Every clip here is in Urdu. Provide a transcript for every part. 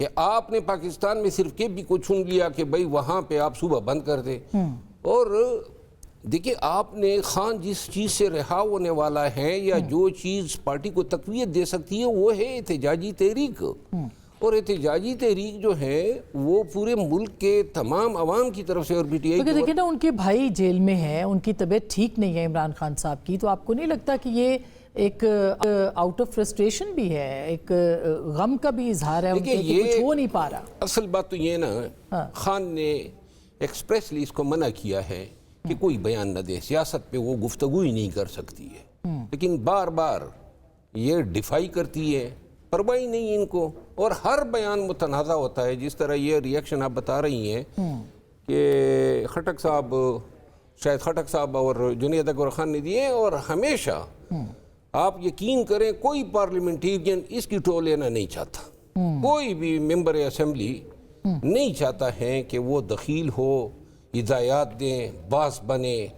کہ آپ نے پاکستان میں صرف کے بھی کو چن لیا کہ بھئی وہاں پہ آپ صوبہ بند کر دیں. اور دیکھیں آپ نے خان جس چیز سے رہا ہونے والا ہے یا جو چیز پارٹی کو تقویت دے سکتی ہے وہ ہے احتجاجی تحریک. اور احتجاجی تحریک جو ہے وہ پورے ملک کے تمام عوام کی طرف سے اور پی ٹی آئی دیکھیں نا ان کے بھائی جیل میں ہیں, ان کی طبیعت ٹھیک نہیں ہے عمران خان صاحب کی, تو آپ کو نہیں لگتا کہ یہ ایک آؤٹ آف فرسٹریشن بھی ہے, ایک غم کا بھی اظہار ہے ان کے کہ کچھ ہو نہیں پا رہا؟ اصل بات تو یہ نا خان نے ایکسپریسلی اس کو منع کیا ہے کہ کوئی بیان نہ دے, سیاست پہ وہ گفتگو ہی نہیں کر سکتی ہے, لیکن بار بار یہ ڈیفائی کرتی ہے, پرواہ نہیں ان کو, اور ہر بیان متنازع ہوتا ہے. جس طرح یہ ریئیکشن آپ بتا رہی ہیں کہ خٹک صاحب, شاید خٹک صاحب اور جنید اکبر خان نے دیے, اور ہمیشہ آپ یقین کریں کوئی پارلیمنٹیرین اس کی ٹو لینا نہیں چاہتا, کوئی بھی ممبر اسمبلی نہیں چاہتا ہے کہ وہ دخیل ہو, ہدایات دیں, باس بنے.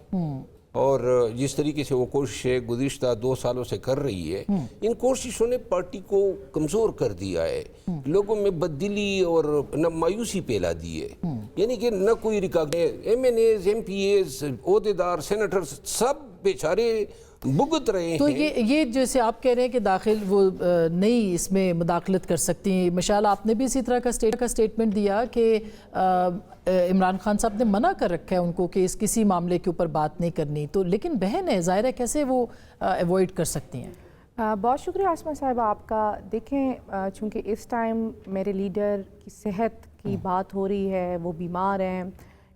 اور جس طریقے سے وہ کوششیں گزشتہ 2 سالوں سے کر رہی ہے, ان کوششوں نے پارٹی کو کمزور کر دیا ہے, لوگوں میں بددلی اور نہ مایوسی پھیلا دی ہے. یعنی کہ نہ کوئی M N as, M P As, عہدیدار, سینیٹرز سب بیچارے بھگت رہے ہیں. تو یہ جیسے آپ کہہ رہے ہیں کہ داخل وہ نہیں اس میں مداخلت کر سکتی ہیں, مشال آپ نے بھی اسی طرح کا سٹیٹمنٹ دیا کہ عمران خان صاحب نے منع کر رکھا ہے ان کو کہ اس کسی معاملے کے اوپر بات نہیں کرنی, تو لیکن بہن ہے, ظاہر ہے کیسے وہ ایوائڈ کر سکتی ہیں؟ بہت شکریہ آسمہ صاحبہ آپ کا. دیکھیں چونکہ اس ٹائم میرے لیڈر کی صحت کی بات ہو رہی ہے, وہ بیمار ہیں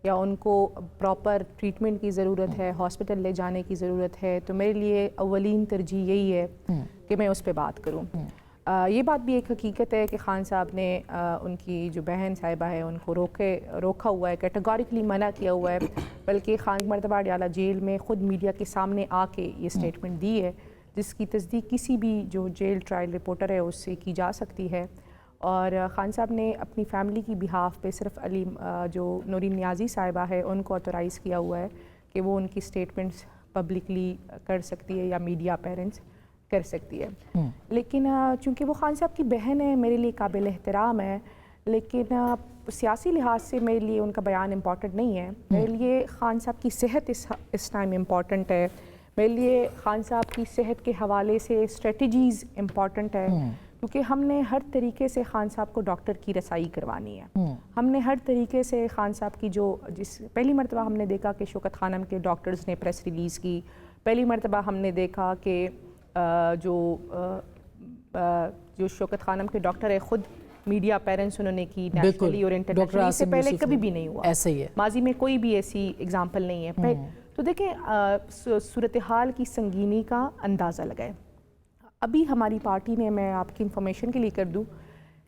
یا ان کو پراپر ٹریٹمنٹ کی ضرورت ہے, ہاسپٹل لے جانے کی ضرورت ہے, تو میرے لیے اولین ترجیح یہی ہے کہ میں اس پہ بات کروں. یہ بات بھی ایک حقیقت ہے کہ خان صاحب نے ان کی جو بہن صاحبہ ہے ان کو روکا ہوا ہے, کیٹیگوریکلی منع کیا ہوا ہے, بلکہ خان مرتبہ اڈیالہ جیل میں خود میڈیا کے سامنے آ کے یہ سٹیٹمنٹ دی ہے, جس کی تصدیق کسی بھی جو جیل ٹرائل رپورٹر ہے اس سے کی جا سکتی ہے. اور خان صاحب نے اپنی فیملی کی بہاف پہ صرف جو نورین نیازی صاحبہ ہے ان کو آتورائز کیا ہوا ہے کہ وہ ان کی سٹیٹمنٹس پبلکلی کر سکتی ہے یا میڈیا پیرنٹس کر سکتی ہے. لیکن چونکہ وہ خان صاحب کی بہن ہے, میرے لیے قابل احترام ہے, لیکن سیاسی لحاظ سے میرے لیے ان کا بیان امپورٹنٹ نہیں ہے. میرے لیے خان صاحب کی صحت اس ٹائم امپورٹنٹ ہے, میرے لیے خان صاحب کی صحت کے حوالے سے اسٹریٹجیز امپورٹنٹ ہے, کیونکہ ہم نے ہر طریقے سے خان صاحب کو ڈاکٹر کی رسائی کروانی ہے. ہم نے ہر طریقے سے خان صاحب کی پہلی مرتبہ ہم نے دیکھا کہ شوکت خانم کے ڈاکٹرز نے پریس ریلیز کی, پہلی مرتبہ ہم نے دیکھا کہ جو شوکت خانم کے ڈاکٹر ہے خود میڈیا پیرنٹس انہوں نے کی نیشنلی اور انٹرنیشنلی, اس سے پہلے کبھی بھی نہیں ہوا, ایسا ہی ہے, ماضی میں کوئی بھی ایسی اگزامپل نہیں ہے. تو دیکھیں صورتحال کی سنگینی کا اندازہ لگائیں. ابھی ہماری پارٹی نے, میں آپ کی انفارمیشن کے لیے کر دوں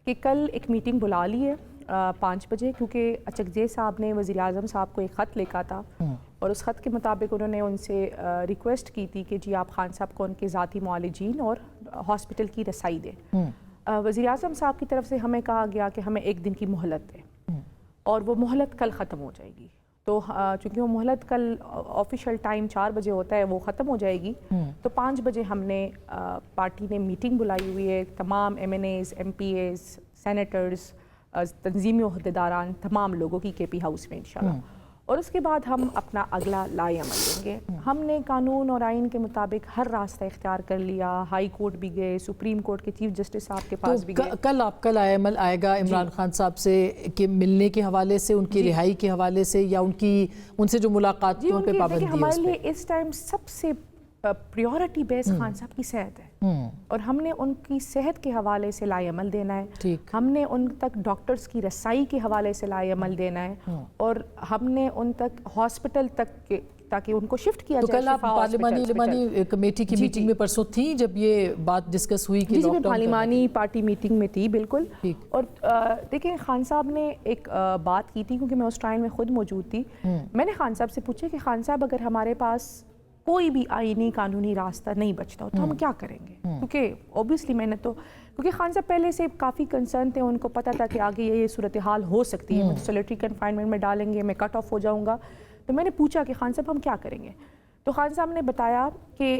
کہ کل ایک میٹنگ بلا لی ہے 5 بجے, کیونکہ اچکزئی صاحب نے وزیر اعظم صاحب کو ایک خط لکھا تھا, اور اس خط کے مطابق انہوں نے ان سے ریکویسٹ کی تھی کہ جی آپ خان صاحب کو ان کے ذاتی معالجین اور ہاسپٹل کی رسائی دیں. وزیر اعظم صاحب کی طرف سے ہمیں کہا گیا کہ ہمیں 1 دن کی مہلت دیں, اور وہ مہلت کل ختم ہو جائے گی. تو چونکہ وہ مہلت کل آفیشیل ٹائم 4 بجے ہوتا ہے, وہ ختم ہو جائے گی, تو 5 بجے ہم نے پارٹی نے میٹنگ بلائی ہوئی ہے, تمام M N as, M P as, senators, تنظیمی عہدیداران, تمام لوگوں کی کے پی ہاؤس میں انشاءاللہ. اور اس کے بعد ہم اپنا اگلا لائے عمل لیں گے. ہم نے قانون اور آئین کے مطابق ہر راستہ اختیار کر لیا, ہائی کورٹ بھی گئے, سپریم کورٹ کے چیف جسٹس صاحب کے پاس بھی گئے. کل آپ کا لائے عمل آئے گا عمران خان صاحب سے کہ ملنے کے حوالے سے, ان کی رہائی کے حوالے سے, یا ان سے جو ملاقات کی ان پہ پابندی ہے؟ ہمارے لیے اس ٹائم سب سے پریورٹی بیس خان صاحب کی صحت ہے, اور ہم نے ان کی صحت کے حوالے سے لائے عمل دینا ہے. ہم نے ان تک ڈاکٹرز کی رسائی کے حوالے سے لائے عمل دینا ہے, اور ہم نے ان تک ہاسپٹل تک تاکہ ان کو شفٹ کیا جائے. تو کل آپ پارلیمانی کمیٹی کی میٹنگ میں پرسوں تھیں جب یہ بات ڈسکس ہوئی کہ میں پارلیمانی پارٹی میٹنگ میں تھی, بالکل. اور دیکھیں خان صاحب نے ایک بات کی تھی, کیونکہ میں اس ٹائم میں خود موجود تھی. میں نے خان صاحب سے پوچھا کہ خان صاحب اگر ہمارے پاس کوئی بھی آئینی قانونی راستہ نہیں بچتا ہو تو ہم کیا کریں گے, کیونکہ اوبیسلی میں نے کیونکہ خان صاحب پہلے سے کافی کنسرن تھے, ان کو پتہ تھا کہ آگے یہ صورتحال ہو سکتی ہے, مجھے سولیٹری کنفائنمنٹ میں ڈالیں گے, میں کٹ آف ہو جاؤں گا. تو میں نے پوچھا کہ خان صاحب ہم کیا کریں گے, تو خان صاحب نے بتایا کہ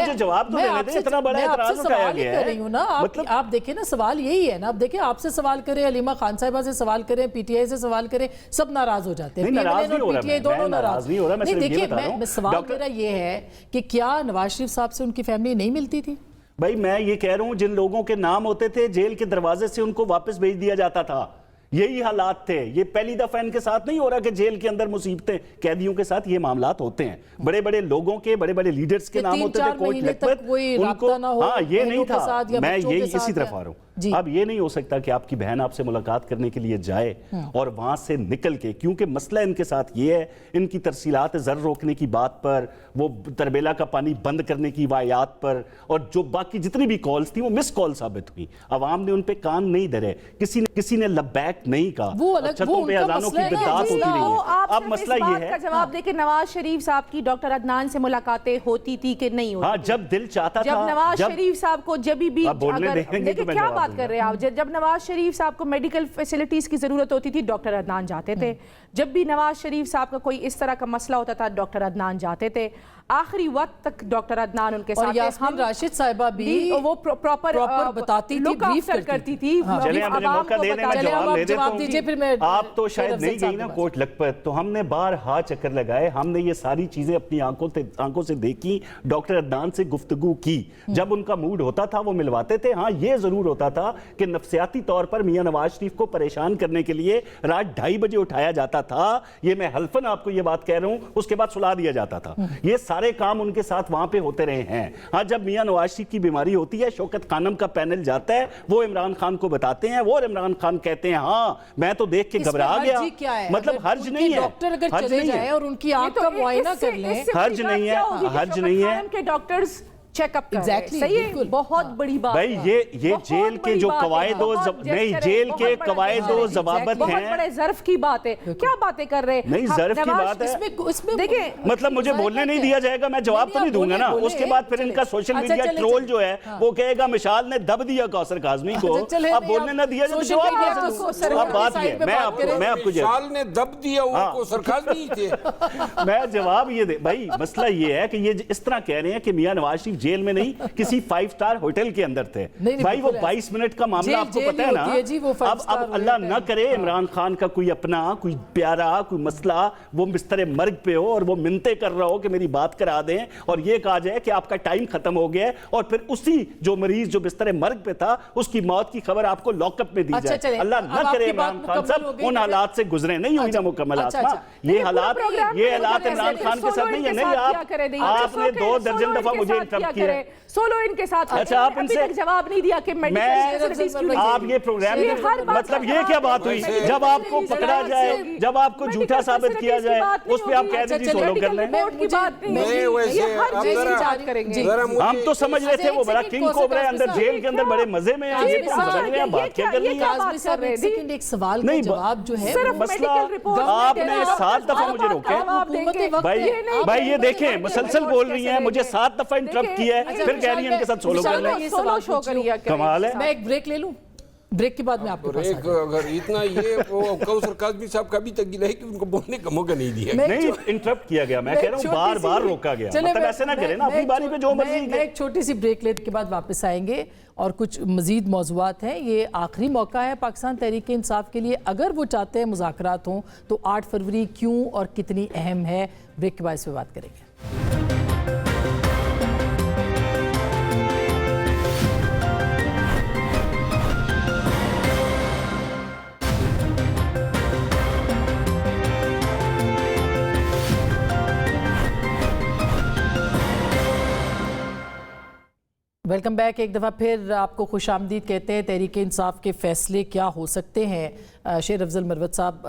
مجھے جواب تو دینے دیں، اتنا بڑا اعتراض اٹھایا گیا ہے. کر رہی ہوں نا آپ دیکھیں نا، سوال یہی ہے نا. اب دیکھیں، آپ سے سوال کریں، حلیمہ خان صاحبہ سے سوال کریں، پی ٹی آئی سے سوال کریں، سب ناراض ہو جاتے ہیں. نہیں، ناراض نہیں ہو رہا میں، دونوں ناراض نہیں ہو رہا، میں صرف یہ بتا رہا ہوں. سوال میرا یہ ہے کہ کیا نواز شریف صاحب سے ان کی فیملی نہیں ملتی تھی؟ بھائی میں یہ کہہ رہا ہوں، جن لوگوں کے نام ہوتے تھے جیل کے دروازے سے ان کو واپس بھیج دیا جاتا تھا. یہی حالات تھے. یہ پہلی دفعہ ان کے ساتھ نہیں ہو رہا کہ جیل کے اندر مصیبتیں، قیدیوں کے ساتھ یہ معاملات ہوتے ہیں. بڑے بڑے لوگوں کے، بڑے بڑے لیڈرز کے نام ہوتے تھے کوٹ لکھپت، ان کو ہاں یہ نہیں تھا. میں یہی اسی طرف آ رہا ہوں. اب یہ نہیں ہو سکتا کہ آپ کی بہن آپ سے ملاقات کرنے کے لیے جائے اور وہاں سے نکل کے، کیونکہ مسئلہ ان کے ساتھ یہ ہے، ان کی ترسیلات زر روکنے کی بات پر، وہ تربیلا کا پانی بند کرنے کی واقعات پر، اور جو باقی جتنی بھی کالز تھیں وہ مس کال ثابت ہوئی. عوام نے ان پہ کان نہیں دھرے، کسی نے لبیک نہیں کہا. چھتوں پہ اذانوں کی بدعات ہوتی رہی ہیں. اب مسئلہ یہ ہے، جواب دے کہ نواز شریف صاحب کی ڈاکٹر عدنان سے ملاقاتیں ہوتی تھی کہ نہیں ہوتی؟ ہاں، جب دل چاہتا تھا. جب نواز شریف صاحب کو جب بھی کیا بات کر رہے ہیں آپ، جب نواز شریف صاحب کو میڈیکل فیسلٹیز کی ضرورت ہوتی تھی ڈاکٹر عدنان جاتے تھے. جب بھی نواز شریف صاحب کا کوئی اس طرح کا مسئلہ ہوتا تھا ڈاکٹر عدنان جاتے تھے. آخری وقت تک ڈاکٹر عدنان ان کے ساتھ، اور یاسمین راشد صاحبہ بھی وہ پراپر بتاتی تھی، بریف کرتی تھی. چلیں مجھے موقع دینے میں جواب دے دیتا ہوں. آپ تو شاید نہیں گئی نا کوٹ لکھپت، تو ہم نے بارہا چکر لگائے، ہم نے یہ ساری چیزیں اپنی آنکھوں سے دیکھی، ڈاکٹر عدنان سے گفتگو کی. جب ان کا موڈ ہوتا تھا وہ ملواتے تھے. ہاں یہ ضرور ہوتا تھا کہ نفسیاتی طور پر میاں نواز شریف کو پریشان کرنے کے لیے رات 2:30 بجے اٹھایا جاتا تھا. یہ میں حلفاً آپ کو یہ بات کہہ رہا ہوں. اس کے بعد سلا دیا جاتا تھا. یہ سارے کام ان کے ساتھ وہاں پہ ہوتے رہے ہیں. ہاں جب میاں نواز شریف کی بیماری ہوتی ہے، شوکت خانم کا پینل جاتا ہے، وہ عمران خان کو بتاتے ہیں، وہ عمران خان کہتے ہیں ہاں میں تو دیکھ کے گھبرا گیا. مطلب حرج نہیں ہے، ڈاکٹر اگر چلے جائیں اور ان کی آنکھ کا معائنہ کر لیں، حرج نہیں ہے، حرج نہیں ہے کہ ڈاکٹرز چیک اپ کر رہے ہیں. صحیح ہے، بہت بڑی بات ہے. بھائی یہ جیل کے جو قواعد و نہیں، جیل کے قواعد و ضوابط ہیں، بہت بڑے ظرف کی بات ہے. کیا باتیں کر رہے ہیں؟ نہیں ظرف کی بات ہے. دیکھیں مطلب مجھے بولنے نہیں دیا جائے گا، میں جواب تو نہیں دوں گا نا. اس کے بعد پھر ان کا سوشل میڈیا ٹرول جو ہے وہ کہے گا مشال نے دب دیا کوثر کاظمی کو. اب بولنے نہ دیا جائے تو جواب کیسے دوں؟ اب بات یہ ہے، میں آپ کو مشال نے دب دیا وہ کوثر کاظمی تھے. میں جواب یہ دے بھائی، مسئلہ یہ ہے کہ یہ اس طرح کہہ رہے ہیں کہ میاں نواز شریف جیل میں نہیں، کسی 5 سٹار ہوٹل کے اندر تھے. بھائی وہ 22 منٹ کا معاملہ آپ کو پتہ ہے نا. اب اللہ نہ کرے عمران خان کا کوئی اپنا کوئی پیارا کوئی مسئلہ وہ بستر مرگ پہ ہو اور وہ منتیں کر رہا ہو کہ میری بات کرا دیں، اور یہ کہا جائے کہ آپ کا ٹائم ختم ہو گیا ہے، اور پھر اسی جو مریض جو بستر مرگ پہ تھا اس کی موت کی خبر آپ کو لاک اپ میں دی جائے. اللہ نہ کرے عمران خان صاحب ان حالات سے گزرے. نہیں ہوئی نا مکمل آسما. یہ حالات عمران خان کے ساتھ نہیں ہے. نہیں، آپ نے 2 درجن دفعہ مجھے انٹرپٹ کیا. سولو ان کے ساتھ آپ ان سے جواب نہیں دیا کہ آپ یہ پروگرام مطلب یہ کیا بات ہوئی؟ جب آپ کو پکڑا جائے، جب آپ کو جھوٹا ثابت کیا جائے، اس پہ آپ کہہ دیجیے سولو کر لیں. ہم تو سمجھ رہے تھے وہ بڑا کنگ کوبرا ہے اندر جیل کے اندر، بڑے مزے میں ہیں. یہ سمجھ رہے ہیں بات کیا کرنی ہے. ایک سوال کا جواب جو ہے مسئلہ آپ نے 7 دفعہ مجھے روکا. بھائی یہ دیکھیں مسلسل بول رہی ہیں، مجھے 7 دفعہ انٹرپٹ کیا ہے، پھر کہہ رہی ہیں ان کے ساتھ سولو کر لیں. کمال ہے. میں ایک بریک لے لوں، بریک کے بعد میں آپ کو بریک اگر اتنا یہ وہ کوثر کاظمی صاحب کا بھی تقدیر ہے کہ ان کو بولنے کا موقع نہیں دیا. نہیں انٹرپٹ کیا گیا، میں کہہ رہا ہوں بار بار روکا گیا. مطلب ایسے نہ کریں نا، اپنی باری پہ جو مرضی. میں ایک چھوٹی سی بریک لینے کے بعد واپس آئیں گے اور کچھ مزید موضوعات ہیں. یہ آخری موقع ہے پاکستان تحریک انصاف کے لیے، اگر وہ چاہتے ہیں مذاکرات ہوں تو 8 فروری کیوں اور کتنی اہم ہے. بریک کے بعد اس پہ بات کریں گے. Welcome back. ایک دفعہ پھر آپ کو خوش آمدید کہتے ہیں. تحریک انصاف کے فیصلے کیا ہو سکتے ہیں؟ شیر افضل مروت صاحب،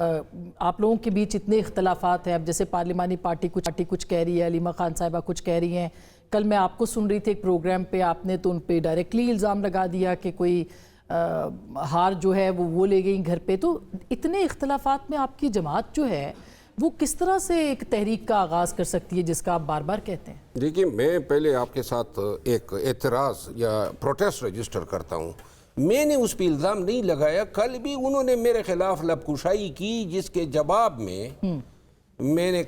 آپ لوگوں کے بیچ اتنے اختلافات ہیں. اب جیسے پارلیمانی پارٹی کچھ کہہ رہی ہے، حلیمہ خان صاحبہ کچھ کہہ رہی ہیں. کل میں آپ کو سن رہی تھی ایک پروگرام پہ، آپ نے تو ان پہ ڈائریکٹلی الزام لگا دیا کہ کوئی ہار جو ہے وہ لے گئی گھر پہ. تو اتنے اختلافات میں آپ کی جماعت جو ہے وہ کس طرح سے ایک تحریک کا آغاز کر سکتی ہے جس کا آپ بار بار کہتے ہیں؟ دیکھیں، میں پہلے آپ کے ساتھ ایک اعتراض یا پروٹیسٹ رجسٹر کرتا ہوں. میں نے اس پہ الزام نہیں لگایا. کل بھی انہوں نے میرے خلاف لب کشائی کی، جس کے جواب میں نے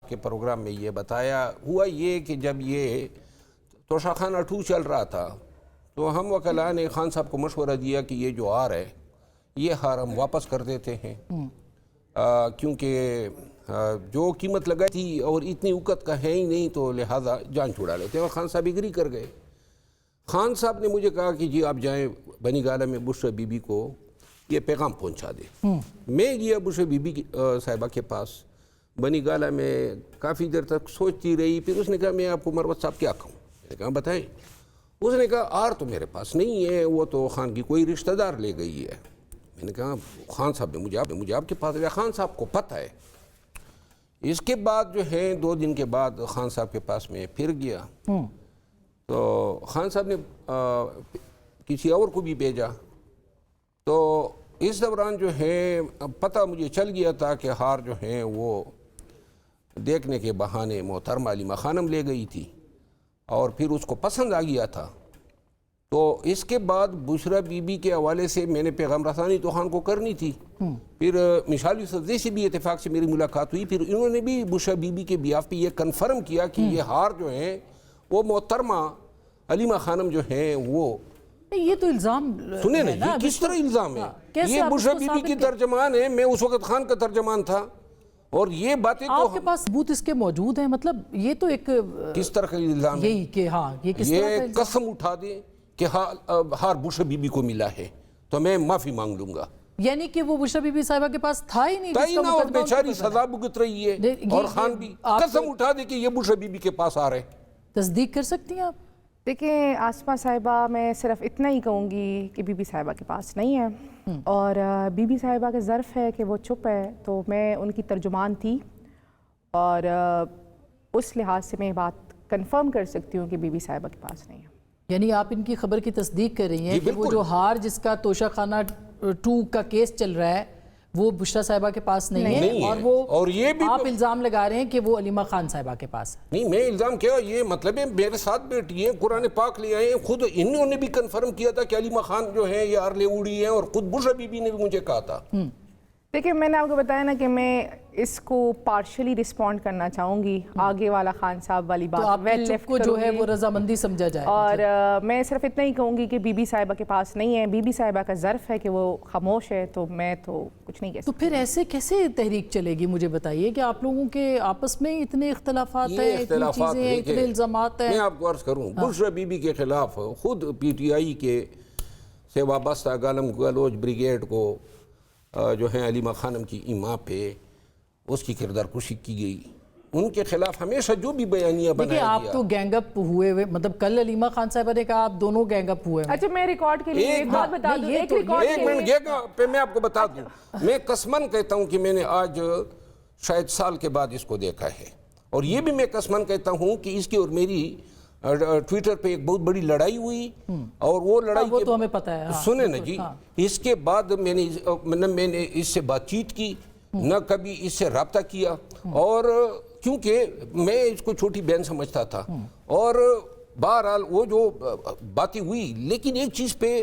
کے پروگرام میں یہ بتایا. ہوا یہ کہ جب یہ توشہ خانہ 2 چل رہا تھا، تو ہم وکلاء نے خان صاحب کو مشورہ دیا کہ یہ جو ہار ہے یہ ہار ہم واپس کر دیتے ہیں، کیونکہ جو قیمت لگائی تھی اور اتنی اوقت کا ہے ہی نہیں، تو لہٰذا جان چھڑا لیتے ہیں، اور خان صاحب اگری کر گئے۔ خان صاحب نے مجھے کہا کہ جی آپ جائیں بنی گالہ میں بشرا بی بی کو یہ پیغام پہنچا دیں۔ میں گیا بشرا بی بی صاحبہ کے پاس، بنی گالہ میں کافی دیر تک سوچتی رہی، پھر اس نے کہا میں آپ کو مروت صاحب کیا کہوں؟ میں نے کہا بتائیں۔ اس نے کہا آر تو میرے پاس نہیں ہے، وہ تو خان کی کوئی رشتہ دار لے گئی ہے۔ میں نے کہا خان صاحب نے مجھے آپ کے پاس لیا، خان صاحب کو پتہ ہے۔ اس کے بعد جو ہے 2 دن کے بعد خان صاحب کے پاس میں پھر گیا، تو خان صاحب نے کسی اور کو بھی بھیجا، تو اس دوران جو ہے پتہ مجھے چل گیا تھا کہ ہار جو ہیں وہ دیکھنے کے بہانے محترمہ علیمہ خانم لے گئی تھی، اور پھر اس کو پسند آ گیا تھا۔ تو اس کے بعد بشرا بی بی کے حوالے سے میں نے پیغام رسانی تو خان کو کرنی تھی، پھر مشال یوسفزئی سے بھی اتفاق سے میری ملاقات ہوئی، پھر انہوں نے بھی بشرا بی بی کے بیاف پہ یہ کنفرم کیا کہ یہ ہار جو ہیں وہ محترمہ علیمہ خانم جو ہیں وہ یہ تو الزام سنیں نا، یہ کس طرح الزام ہے؟ یہ بشرا بی بی کی ترجمان ہے، میں اس وقت خان کا ترجمان تھا، اور یہ باتیں تو آپ کے پاس ثبوت اس کے موجود ہیں، مطلب یہ تو ایک کس طرح کا الزام ہے؟ یہی کہ ہاں یہ کس طرح کا یہ الزام؟ قسم اٹھا دیں کہ ہار بشرا بی بی کو ملا ہے تو میں معافی مانگ لوں گا، یعنی کہ وہ بشرا بی بی صاحبہ کے پاس تھا ہی نہیں، جس کا نا، اور مقدمہ ان بیچاری کو پتہ سزا بھگت رہی ہے، یہ اور خان بھی قسم اٹھا دے کہ یہ بشرا بی بی کے پاس آ رہے ہیں۔ تصدیق کر سکتی ہیں آپ؟ دیکھیں آسمہ صاحبہ، میں صرف اتنا ہی کہوں گی کہ بی بی صاحبہ کے پاس نہیں ہے، اور بی بی صاحبہ کا ظرف ہے کہ وہ چپ ہے، تو میں ان کی ترجمان تھی، اور اس لحاظ سے میں بات کنفرم کر سکتی ہوں کہ بی بی صاحبہ کے پاس نہیں ہے۔ یعنی آپ ان کی خبر کی تصدیق کر رہی ہیں کہ وہ جو ہار جس کا توشہ خانہ 2 کا کیس چل رہا ہے وہ بشرا صاحبہ کے پاس نہیں ہے، اور یہ بھی آپ الزام لگا رہے ہیں کہ وہ علیمہ خان صاحبہ کے پاس ہے۔ نہیں، میں الزام کیا، یہ مطلب ہے میرے ساتھ بیٹھی ہیں، قرآن پاک لے آئے ہیں، خود انہوں نے بھی کنفرم کیا تھا کہ علیمہ خان جو ہیں یہ آرلے اوڑی ہیں، اور خود بشرا بی بی نے بھی مجھے کہا تھا۔ دیکھیں میں نے آپ کو بتایا نا کہ میں اس کو پارشلی رسپونڈ کرنا چاہوں گی، آگے والا خان صاحب والی تو آپ بات کی چپ کو جو ہے وہ رضامندی سمجھا جائے، اور میں صرف اتنا ہی کہوں گی کہ بی بی صاحبہ کے پاس نہیں ہے، بی بی صاحبہ کا ظرف ہے کہ وہ خاموش ہے، تو میں تو کچھ نہیں کہہ تو پھر ایسے کیسے تحریک چلے گی؟ مجھے بتائیے کہ آپ لوگوں کے آپس میں اتنے اختلافات ہیں، اتنی چیزیں ہیں، اتنے الزامات ہیں۔ میں آپ کو عرض کروں، بشرا بی بی کے خلاف خود پی ٹی آئی کے سے وابستہ گالم گلوچ بریگیڈ کو جو ہیں علیمہ خانم کی ایما پہ اس کی کردار کشی کی گئی، ان کے خلاف ہمیشہ جو بھی بیانیہ دیکھیں بنایا آپ گیا۔ تو گینگ اپ ہوئے ہوئے، مطلب کل علیمہ خان صاحبہ نے کہا آپ دونوں گینگ اپ ہوئے ہیں۔ اچھا میں ریکارڈ کے لیے ایک بات بتا دوں، ایک ریکارڈ ایک منٹ گے پہ میں آپ کو بتا دوں، میں قسمن کہتا ہوں کہ میں نے آج شاید سال کے بعد اس کو دیکھا ہے، اور یہ بھی میں قسمن کہتا ہوں کہ اس کی اور میری ٹویٹر پہ ایک بہت بڑی لڑائی ہوئی، اور وہ لڑائی وہ تو ہمیں پتہ ہے۔ سنیں نا جی، اس کے بعد میں نے اس سے بات چیت کی، نہ کبھی اس سے رابطہ کیا، اور کیونکہ میں اس کو چھوٹی بہن سمجھتا تھا، اور بہرحال وہ جو باتیں ہوئی، لیکن ایک چیز پہ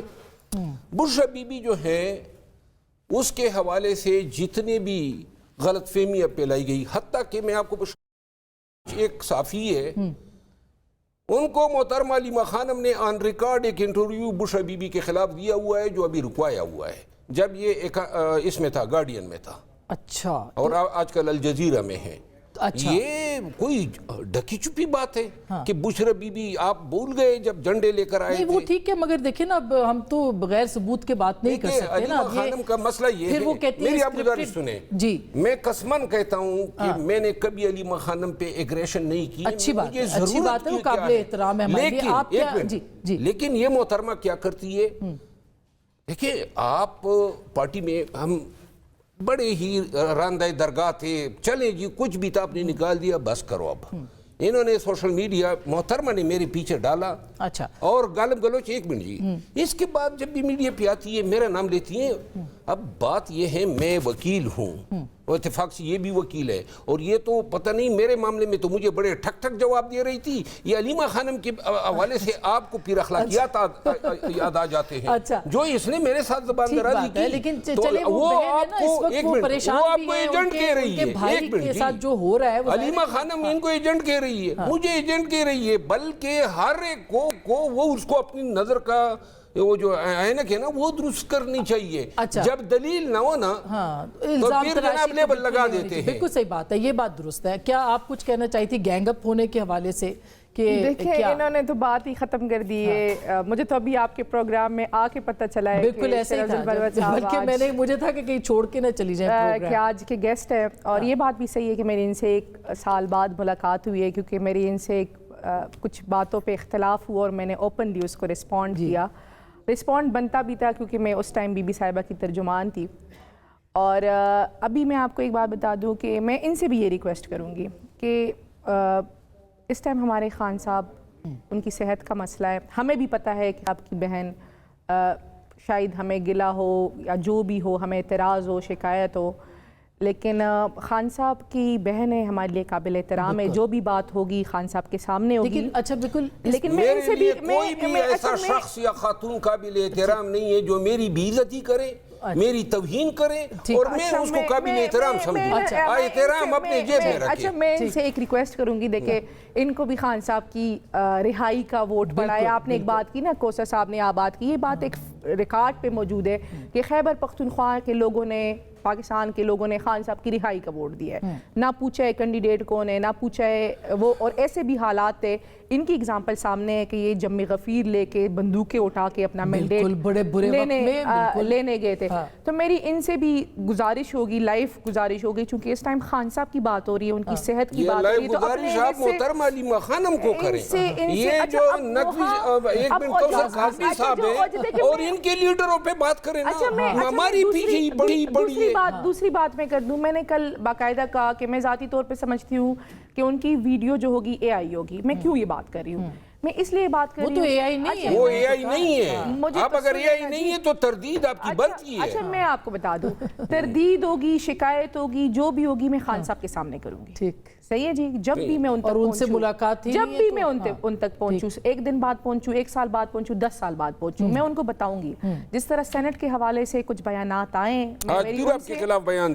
بشرا بی بی جو ہے اس کے حوالے سے جتنے بھی غلط فہمیاں پھیلائی گئی، حتیٰ کہ میں آپ کو ایک صحافی ہے، ان کو محترمہ علیمہ خانم نے آن ریکارڈ ایک انٹرویو بشرا بی بی کے خلاف دیا ہوا ہے، جو ابھی رکوایا ہوا ہے، جب یہ اس میں تھا، گارڈین میں تھا، اچھا، اور آج کل الجزیرہ میں ہے۔ اچھا، یہ کوئی ڈھکی چھپی بات ہے کہ بشرا بی بی آپ بھول گئے جب جھنڈے لے کر آئے نہیں تھے؟ وہ ٹھیک ہے، مگر دیکھیں نا اب ہم تو بغیر ثبوت کے بات نہیں کر سکتے نا۔ علیمہ خانم کا مسئلہ یہ پھر وہ ہے، کہتی ہیں میری آپ گزارش scripted- سنیں، جی میں قسمن کہتا ہوں کہ میں نے کبھی علیمہ خانم پہ ایگریشن نہیں کی۔ اچھی بات ہے، مجھے اچھی ضرورت بات ہے، وہ کی کیا قابل احترام ہے ہمارے لیے۔ لیکن آپ کیا ایک منٹ، جی لیکن یہ محترمہ کیا کرتی ہے، دیکھیں آپ پارٹی میں ہم بڑے ہی راندہ درگاہ تھے، چلیں جی کچھ بھی تھا آپ نے نکال دیا، بس کرو اب۔ انہوں نے سوشل میڈیا، محترمہ نے میرے پیچھے ڈالا، اچھا، اور غالب گلوچ ایک منٹ جی، اس کے بعد جب بھی میڈیا پہ آتی ہے میرا نام لیتی ہیں۔ اب بات یہ ہے میں وکیل ہوں، اور اتفاق سے یہ بھی وکیل ہے، اور یہ تو پتہ نہیں میرے معاملے میں تو مجھے بڑے ٹھک ٹھک جواب دے رہی تھی. یہ علیمہ خانم کے حوالے سے آپ کو پھر اخلاقیات یاد آ جاتے ہیں جو اس نے میرے ساتھ زبان درازی کی. لیکن چلے وہ آپ کو پریشان بھی ہیں ایجنٹ کہہ رہی ہے، بھائی کے ساتھ جو ہو رہا ہے. علیمہ خانم ان کو ایجنٹ کہہ رہی ہے، مجھے ایجنٹ کہہ رہی ہے، بلکہ ہر ایک کو وہ اس کو اپنی نظر کا وہ جو اینک ہے نا وہ درست کرنی چاہیے. جب دلیل نہ ہو نا تو پھر جناب لیبل لگا دیتے ہیں. بالکل صحیح بات ہے، یہ بات درست ہے. کیا آپ کچھ کہنا چاہتی تھی گینگ اپ ہونے کے حوالے سے؟ دیکھیں انہوں نے تو بات ہی ختم کر دی ہے. مجھے تو ابھی آپ کے پروگرام میں آ کے پتہ چلا ہے بالکل ایسے ہی تھا، بلکہ میں نے مجھے تھا کہ کہیں چھوڑ کے نہ چلی جائیں پروگرام کہ آج کے گیسٹ ہیں. اور یہ بات بھی صحیح ہے کہ میری ان سے 1 سال بعد ملاقات ہوئی ہے، کیونکہ میری ان سے کچھ باتوں پہ اختلاف ہوا اور میں نے اوپنلی اس کو رسپونڈ کیا. رسپونڈ بنتا بھی تھا کیونکہ میں اس ٹائم بی بی صاحبہ کی ترجمان تھی. اور ابھی میں آپ کو ایک بات بتا دوں کہ میں ان سے بھی یہ ریکویسٹ کروں گی کہ اس ٹائم ہمارے خان صاحب ان کی صحت کا مسئلہ ہے. ہمیں بھی پتہ ہے کہ آپ کی بہن شاید ہمیں گلہ ہو یا جو بھی ہو، ہمیں اعتراض ہو، شکایت ہو، لیکن خان صاحب کی بہن ہے، ہمارے لیے قابل احترام ہے. جو بھی بات ہوگی خان صاحب کے سامنے ہوگی. لیکن اچھا بالکل، لیکن میں ان سے بھی کوئی بھی ایسا شخص یا خاتون قابل احترام نہیں ہے جو میری بے عزتی کرے، میری توہین کرے اور میں اس کو قابل احترام سمجھوں. احترام اپنے جیب میں رکھے. اچھا میں ان سے ایک ریکویسٹ کروں گی، دیکھیں ان کو بھی خان صاحب کی رہائی کا ووٹ پڑا ہے. آپ نے ایک بات کی نا، کوثر صاحب نے آپ بات کی، یہ بات ایک ریکارڈ پہ موجود ہے کہ خیبر پختونخوا کے لوگوں نے، پاکستان کے لوگوں نے خان صاحب کی رہائی کا ووٹ دیا ہے. نہ پوچھا ہے کینڈیڈیٹ کون ہے، نہ پوچھا ہے وہ. اور ایسے بھی حالات تھے، ان کی اگزامپل سامنے ہے کہ یہ جم غفیر لے کے بندوقیں اٹھا کے اپنا مینڈیٹ لینے گئے تھے. تو میری ان سے بھی گزارش ہوگی، لائف گزارش ہوگی، چونکہ اس ٹائم خان صاحب کی بات ہو رہی ہے، ان کی صحت کی بات ہو رہی ہے، تو اپنے آپ محترمہ علیمہ خانم کو کریں. یہ جو ایک منٹ کوثر قاضمی صاحب ہیں اور ان کے لیڈروں پہ بات کریں نا، ہماری پیچھے ہی پڑی ہے. دوسری بات میں کر دوں، میں نے کل باقاعدہ کہا کہ میں ذاتی طور پہ سمجھتی ہوں کہ ان کی ویڈیو جو ہوگی اے آئی ہوگی. میں کیوں یہ بات کر رہی ہوں؟ میں اس لیے بات کر رہی ہوں، وہ تو اے آئی نہیں ہے، وہ اے آئی نہیں ہے. آپ اگر اے آئی نہیں ہے تو تردید آپ کی بنتی ہے. اچھا میں آپ کو بتا دوں، تردید ہوگی، شکایت ہوگی، جو بھی ہوگی میں خان صاحب کے سامنے کروں گی. ٹھیک صحیح ہے جی. جب بھی میں ان تک ان سے ملاقات تھی، جب بھی میں ان تک پہنچوں، 1 دن بعد پہنچوں، 1 سال بعد پہنچوں، 10 سال بعد پہنچوں، میں ان کو بتاؤں گی. جس طرح سینٹ کے حوالے سے کچھ بیانات آئے،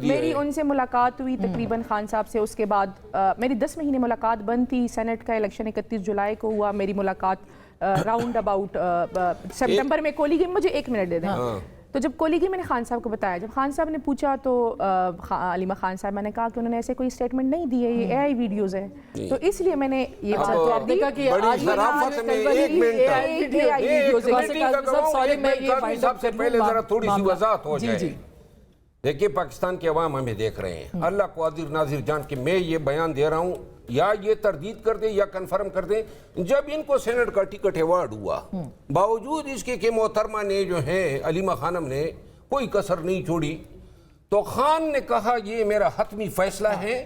میری ان سے ملاقات ہوئی تقریباً خان صاحب سے. اس کے بعد میری 10 مہینے ملاقات بند تھی. سینٹ کا الیکشن 31 جولائی کو ہوا. میری ملاقات راؤنڈ اباؤٹ سپٹمبر میں کولی گئی. مجھے 1 منٹ دے دیں. تو جب کولی گئی میں نے خان صاحب کو بتایا. جب خان صاحب نے پوچھا تو علیمہ خان صاحب، میں نے کہا کہ انہوں نے ایسے کوئی اسٹیٹمنٹ نہیں دی ہے، یہ اے آئی ویڈیوز ہے. تو اس لیے میں نے یہ بات دیکھا کہ آج پہلے ذرا تھوڑی سی وضاحت ہو جائے. دیکھیے پاکستان کے عوام ہمیں دیکھ رہے ہیں، اللہ کو قادر ناظر جان کے میں یہ بیان دے رہا ہوں، یا یہ تردید کر دیں یا کنفرم کر دیں. جب ان کو سینٹ کا ٹکٹ ایوارڈ ہوا، باوجود اس کے کہ محترمہ نے جو ہے علیمہ خانم نے کوئی کسر نہیں چھوڑی، تو خان نے کہا یہ میرا حتمی فیصلہ ہے.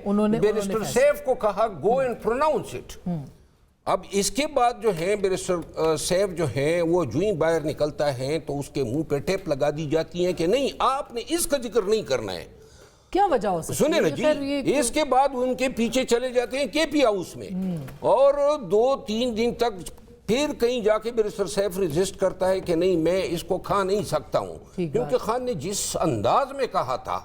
بیرسٹر سیف کو کہا گو اینڈ پروناؤنس اٹ. اب اس کے بعد جو ہے بیرسٹر سیف جو ہیں وہ جو ہی باہر نکلتا ہے تو اس کے منہ پہ ٹیپ لگا دی جاتی ہے کہ نہیں آپ نے اس کا ذکر نہیں کرنا ہے. کیا وجہ ہو سکتی ہے؟ سنیں نا جی، اس کے بعد ان کے پیچھے چلے جاتے ہیں کے پی ہاؤس میں، اور 2-3 دن تک پھر کہیں جا کے بیرسٹر سیف ریزسٹ کرتا ہے کہ نہیں میں اس کو کھا نہیں سکتا ہوں، کیونکہ خان نے جس انداز میں کہا تھا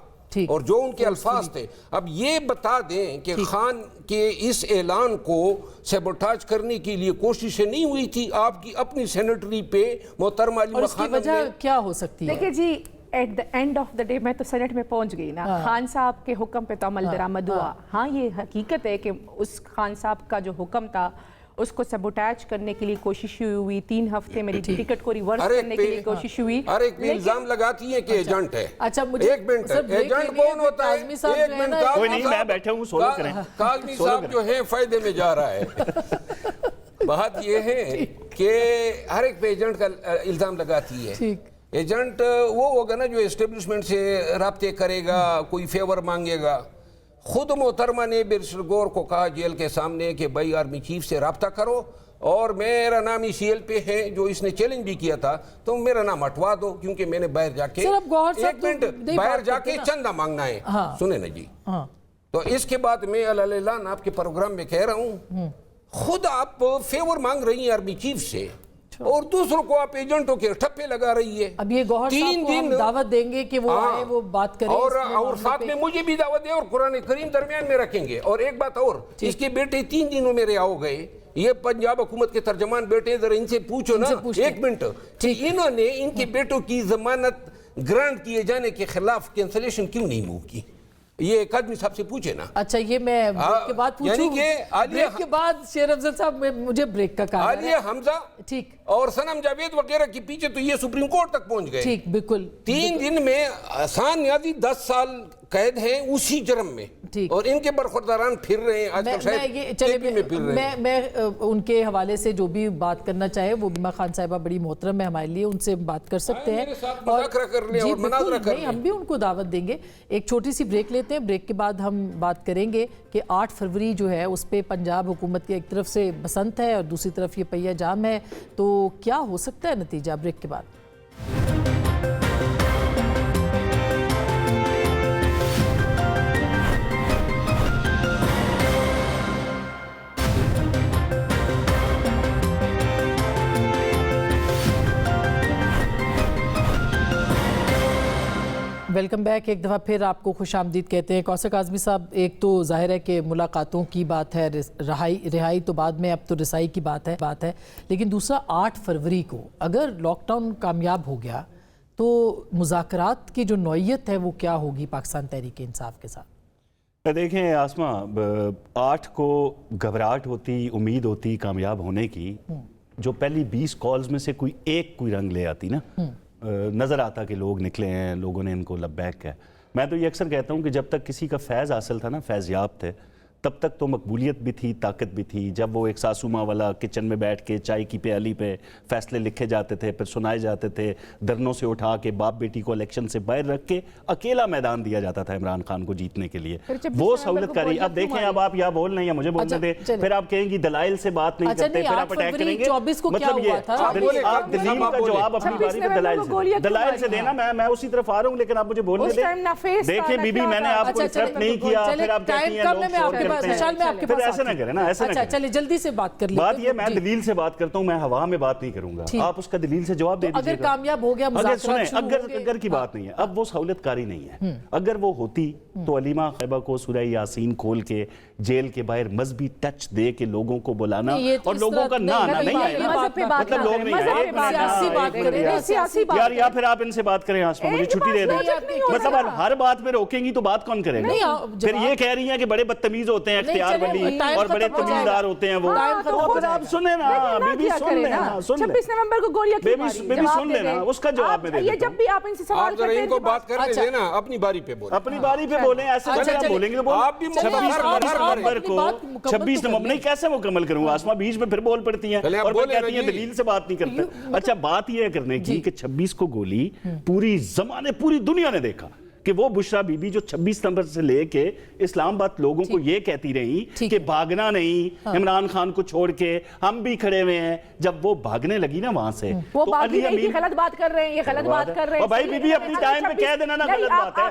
اور جو ان کے الفاظ تھے. اب یہ بتا دیں کہ خان کے اس اعلان کو سیبوٹاج کرنے کے لیے کوششیں نہیں ہوئی تھی آپ کی اپنی سینیٹری پہ محترمہ علیمہ خانم نے؟ وجہ کیا ہو سکتی ہے؟ دیکھیں جی، at the end of the day میں تو سینٹ میں پہنچ گئی نا. خان صاحب کے حکم پہ تو عمل درآمد ہوا. ہاں یہ حقیقت ہے کہ اس خان صاحب کا جو حکم تھا اس کو سیبوٹاج کرنے کے لیے کوشش ہوئی. 3 ہفتے میری ٹکٹ کو ریورس کرنے کے لیے کوشش ہوئی. ہر ایک بھی الزام لگاتی ہے کہ ایجنٹ ہے. اچھا مجھے ایک منٹ، ایجنٹ کون ہوتا ہے؟ ایک منٹ، کوئی نہیں میں بیٹھے ہوں، سولو کریں. کاظمی صاحب جو ہے فائدے میں جا رہا ہے. بات یہ ہے کہ ہر ایک پہ ایجنٹ کا الزام لگاتی ہے. ایجنٹ وہ ہوگا نا جو اسٹیبلشمنٹ سے رابطے کرے گا، کوئی فیور مانگے گا. خود محترمہ نے بیرسٹر گور کو کہا جیل کے سامنے کہ بھائی آرمی چیف سے رابطہ کرو اور میرا نام ECL پہ ہے جو اس نے چیلنج بھی کیا تھا، تو میرا نام ہٹوا دو، کیونکہ میں نے باہر جا کے ایک منٹ باہر جا کے چندہ مانگنا ہے. سنیں نا جی، تو اس کے بعد میں اعلان آپ کے پروگرام میں کہہ رہا ہوں، خود آپ فیور مانگ رہی ہیں آرمی چیف سے اور دوسروں کو آپ ایجنٹوں کے ٹھپے لگا رہی ہے. اب یہ گوہر صاحب کو ہم دعوت دیں گے کہ وہ آئے، وہ بات کریں اور ساتھ میں مجھے بھی دعوت دیں اور قرآن کریم درمیان میں رکھیں گے. اور ایک بات اور، اس کے بیٹے 3 دنوں میرے آؤ گئے، یہ پنجاب حکومت کے ترجمان بیٹے ہیں، ذرا ان سے پوچھو نا ایک منٹ، انہوں نے ان کے بیٹوں کی ضمانت گرانٹ کیے جانے کے خلاف کینسلیشن کیوں نہیں موو کی؟ یہ ایک آدمی صاحب سے پوچھے نا. اچھا یہ میں بریک کے بعد پوچھوں، یعنی کہ بریک کے بعد شیر افضل صاحب مجھے بریک کا کہا عالیہ حمزہ ٹھیک اور سنم جاوید وغیرہ کے پیچھے تو یہ سپریم کورٹ تک پہنچ گئے. ٹھیک بالکل 3 دن میں آسان نیازی 10 سال قید ہیں اسی جرم میں، اور ان کے برخورداران پھر رہے ہیں آج کل شاید KP میں پھر رہے ہیں. میں ان کے حوالے سے جو بھی بات کرنا چاہے، وہ بیمہ خان صاحبہ بڑی محترم ہے ہمارے لیے، ان سے بات کر سکتے ہیں، میرے ساتھ مذاکرہ کر لیں اور مناظرہ کر لیں. ہم بھی ان کو دعوت دیں گے. ایک چھوٹی سی بریک لیتے ہیں، بریک کے بعد ہم بات کریں گے کہ 8 فروری جو ہے اس پہ پنجاب حکومت کی ایک طرف سے بسنت ہے اور دوسری طرف یہ پہیہ جام ہے، تو کیا ہو سکتا ہے نتیجہ؟ بریک کے بعد. Welcome back. ایک دفعہ پھر آپ کو خوش آمدید کہتے ہیں. کوثر کاظمی صاحب، ایک تو ظاہر ہے کہ ملاقاتوں کی بات ہے، رہائی تو بعد میں، اب تو رسائی کی بات ہے، لیکن دوسرا 8 فروری کو اگر لاک ڈاؤن کامیاب ہو گیا تو مذاکرات کی جو نوعیت ہے وہ کیا ہوگی پاکستان تحریک انصاف کے ساتھ؟ دیکھیں آسمہ، 8 کو گھبراہٹ ہوتی، امید ہوتی کامیاب ہونے کی، جو پہلی 20 کالز میں سے کوئی رنگ لے آتی نا، نظر آتا کہ لوگ نکلے ہیں، لوگوں نے ان کو لبیک ہے. میں تو یہ اکثر کہتا ہوں کہ جب تک کسی کا فیض حاصل تھا نا، فیض یاب تھے، تب تک تو مقبولیت بھی تھی، طاقت بھی تھی. جب وہ ایک ساسو ماں والا کچن میں بیٹھ کے چائے کی پیالی پہ فیصلے لکھے جاتے تھے، پھر سنائے جاتے تھے، درنوں سے اٹھا کے باپ بیٹی کو الیکشن سے باہر رکھ کے اکیلا میدان دیا جاتا تھا عمران خان کو جیتنے کے لیے، وہ سہولت کری. اب دیکھیں، اب آپ یا بول رہے ہیں یا مجھے بولنے دیں، پھر آپ کہیں گی دلائل سے بات نہیں کرتے، پھر آپ اٹیک کریں گے. مطلب یہ آپ دلیل کا جواب اپنی باری پہ دلائل سے دینا. میں اسی طرف آ رہا ہوں، لیکن آپ مجھے بولنے دیں. دیکھیں بی بی، میں نے آپ کو انٹرپٹ نہیں کیا، پھر آپ کہتی ہیں لوگ شور کرتے ہیں. ایسے نہ کریں نا، ایسے نہ کریں. چلے جلدی سے بات کر لیتے ہیں. بات یہ، میں دلیل سے بات کرتا ہوں، میں ہوا میں بات نہیں کروں گا. آپ اس کا دلیل سے جواب دے دیجیے گا. اگر کامیاب ہو گیا مذاکرات شروع ہوں گے. اگر کی بات نہیں ہے، اب وہ سہولت کاری نہیں ہے. اگر وہ ہوتی تو علیمہ خیبہ کو سورہ یاسین کھول کے جیل کے باہر مذہبی ٹچ دے کے لوگوں کو بلانا اور لوگوں کا نہ آنا نہیں آئے. مطلب لوگ نہیں آئے یار، یا پھر آپ ان سے بات کریں. آسما مجھے چھٹی دے دیں. مطلب ہر بات پہ روکیں گی تو بات کون کرے گا؟ پھر یہ کہہ رہی ہیں کہ بڑے بدتمیز ہوتے ہیں اختیار ولی اور بڑے تمیزدار ہوتے ہیں وہ. تو پھر آپ سنیں نا، بی بی سن لیں نا، 26 نومبر کو گولیاں کیوں ماری؟ بی بی سن لیں نا، اس کا جواب میں دے دیتا ہوں. جب بھی آپ ان سے سوال کرتے ہیں، ان کو بات کرنے دیں نا، اپنی باری پہ بولیں. اپنی باری پہ بولیں. ایسے آپ بولیں گے تو آپ بھی 26 نومبر کو 26 نومبر نہیں کیسے مکمل کروں گا؟ آسما بیچ میں پھر بول پڑتی ہیں اور پھر کہتی ہیں دلیل سے بات نہیں کرتے. اچھا، بات یہ ہے کرنے کی کہ 26 کو گولی پوری زمانے، پوری دنیا نے دیکھا کہ وہ بشرا بی بی جو 26 نومبر سے لے کے اسلام آباد لوگوں کو یہ کہتی رہی کہ بھاگنا نہیں عمران خان کو چھوڑ کے، ہم بھی کھڑے ہوئے ہیں. جب وہ بھاگنے لگی نا وہاں سے، وہ بھاگی نہیں تھی، غلط بات کر رہے ہیں، یہ غلط بات کر رہے ہیں. بھائی بی بی اپنی ٹائم پہ کہہ دینا نا غلط بات ہے.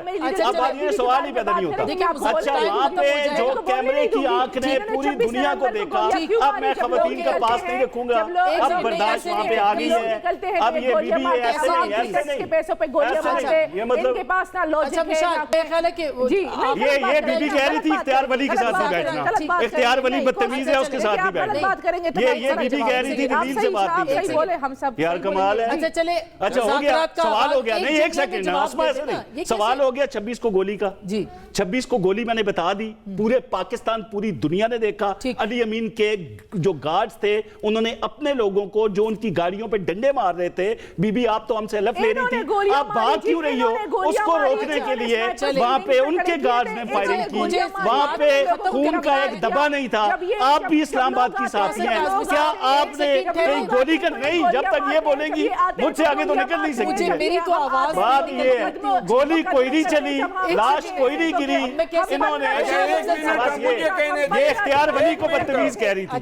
اب بات یہ سوال ہی پیدا نہیں ہوتا. اچھا، وہاں پہ جو کیمرے کی آنکھ نے پوری دنیا کو دیکھا، اب میں خواتین کا پاس نہیں رکھوں گا. اب برداشت وہاں پہ آ گئی ہے. اب یہ بی بی ایسے نہیں، ایسے نہیں، پیسوں پہ گولیاں مارتے ہیں. ان کے پاس نہ لاجک ہے. یہ بی بی کہہ رہی تھی اختیار ولی کے ساتھ نہیں بیٹھنا، اختیار ولی بدتمیز ہے، اس کے ساتھ نہیں بیٹھنا. یہ بی بی کہہ رہی تھی دلیل سے بات نہیں کرتے. یار کمال ہے. اچھا ہو گیا، سوال ہو گیا. نہیں ایک سیکنڈ، ایسے نہیں، سوال ہو گیا 26 کو گولی کا. 26 کو گولی میں نے بتا دی، پورے پاکستان، پوری دنیا نے دیکھا. علی امین کے جو گارڈز تھے انہوں نے اپنے لوگوں کو جو ان کی گاڑیوں پہ ڈنڈے مار رہے تھے، بی بی آپ تو ہم سے لف لے رہی تھی، آپ بھاگ کیوں رہی ہو؟ اس کو روکنے بچانے کے لیے وہاں پہ ان کے گارڈز نے فائرنگ کی, وہاں پہ خون کا ایک دبا نہیں تھا. آپ بھی اسلام آباد کی ساتھی ہیں, کیا آپ نے کہیں گولی کا نہیں, جب تک یہ بولیں گی مجھ سے آگے تو نکل نہیں سکتی ہے. بات یہ ہے گولی کوئی نہیں چلی, لاش کوئی نہیں گری, انہوں نے یہ اختیار ولی کو بدتمیز کہہ رہی تھی,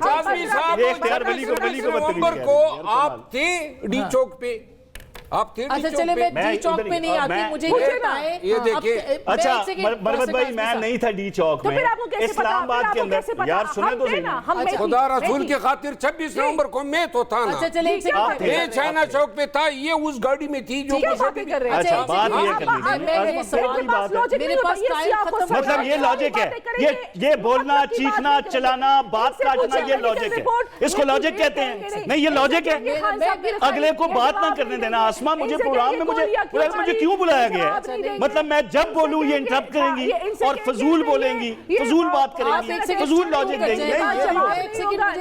یہ اختیار ولی کو بدتمیز کہہ رہی تھی. آپ تھے ڈی چوک پہ, آپ تھے اچھا چلے میں ڈی چوک پہ نہیں آتی, مجھے یہ بتائیں. یہ دیکھیں اچھا مربت بھائی میں نہیں تھا ڈی چوک میں, اسلام آباد کے اندر یار سنے تو صحیح, خدا رسول کی خاطر 26 نومبر کو میں تو تھا نا, اچھا چلے میں چائنا چوک پہ تھا, یہ اس گاڑی میں تھی جو اچھا بات یہ کر لیجیے. مطلب یہ لاجک ہے, یہ بولنا چیخنا چلانا بات کاٹنا یہ لاجک ہے, اس کو لاجک کہتے ہیں. نہیں یہ لاجک ہے, اگلے کو بات نہ کرنے دینا. آسما مجھے پروگرام میں مجھے کیوں بلایا گیا ہے؟ مطلب میں جب بولوں یہ انٹرپٹ کریں گی اور فضول بولیں گی, فضول بات کریں گی, فضول لاجک دیں گی.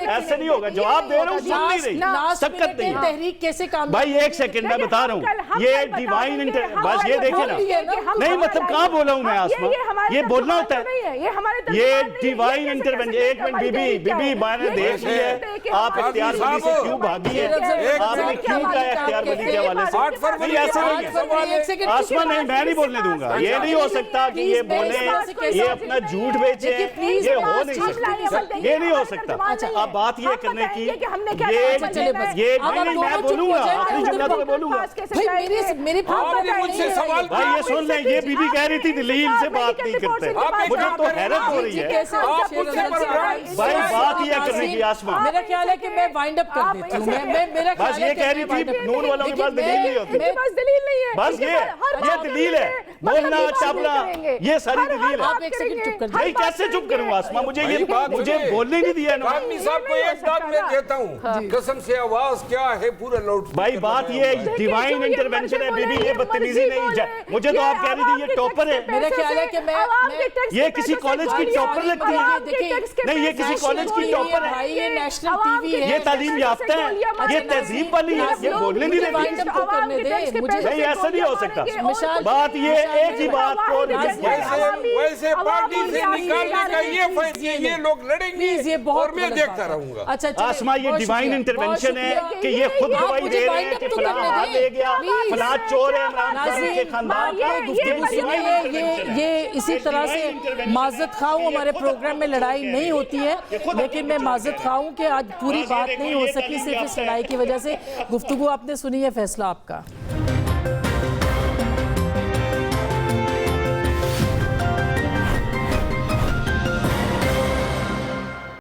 ایسے نہیں ہوگا, جواب دے رہا ہوں سن نہیں رہی, سکت نہیں. تحریک کیسے کام, بھائی ایک سیکنڈ میں بتا رہا ہوں, یہ ڈیوائن بس یہ دیکھیں نا, نہیں مطلب کہاں بولا ہوں میں آسما, یہ بولنا ہوتا ہے, یہ ڈیوائن انٹرونشن. ایک منٹ بی بی میں نے دیکھ لی ہے آپ اختیار ولی سے کیوں بھاگی ہے, آپ نے کیوں کہا اختیار ولی کے حوالے سے. نہیں ایسے نہیں, آسما نہیں, میں نہیں بولنے دوں گا. یہ نہیں ہو سکتا کہ یہ بولیں, یہ اپنا جھوٹ بیچیں, یہ ہو نہیں سکتا, یہ نہیں ہو سکتا. اب بات یہ کرنے کی, یہ نہیں میں بولوں گا, آخری جملہ تو میں بولوں گا. بھائی یہ سن لیں, یہ بی بی کہہ رہی تھی دلیل سے بات نہیں کرتے, مجھے تو حیرت ہو رہی ہے. بھائی بات یہ کرنے کی آسما, میرا خیال ہے کہ میں وائنڈ اپ کر دیتی ہوں. میرا بس یہ کہہ رہی تھی نون والوں کے پاس دلیل نہیں ہوتی, بس یہ دلیل ہے, بولنا چاپنا یہ ساری دلیل ہے. آپ ایک سیکنڈ چپ کر دیں. بھائی کیسے چپ کروں آسما, مجھے بولنے نہیں دیا انہوں نے. آدمی صاحب کو ایک بات میں دیتا ہوں, قسم سے آواز کیا ہے پورا لاؤڈ. بھائی بات یہ ڈیوائن انٹرونشن ہے بی بی, یہ بدتمیزی نہیں. مجھے تو آپ کہہ رہی تھی یہ ٹاپر ہے, میرا خیال ہے کہ میں یہ کسی کالج کی ٹاپر لگتی ہے. نہیں یہ کسی کالج کی ٹاپر ہے, یہ نیشنل ٹی وی ہے, یہ تعلیم یافتہ ہے, یہ تہذیب والی ہے, یہ بولنے نہیں دیتی. نہیں ایسا نہیں ہو سکتا. بات یہ ایک ہی بات کو ویسے پارٹی سے نکالنے کا یہ فیصلہ, یہ لوگ لڑیں گے اور میں دیکھتا رہوں گا. آسما یہ ڈیوائن انٹرونشن ہے کہ یہ خود گواہی دے رہے ہیں کہ فلاں ہاتھ لے گیا, فلاں چور ہے عمران خان کے خاندان کا. یہ اسی طرح سے معذرت خواہ ہوں, ہمارے پروگرام میں لڑائی نہیں ہوتی ہے, لیکن میں معذرت خواہ ہوں کہ آج پوری بات نہیں ہو سکی صرف اس لڑائی کی وجہ سے. گفتگو آپ نے سنی ہے, فیصلہ آپ کا.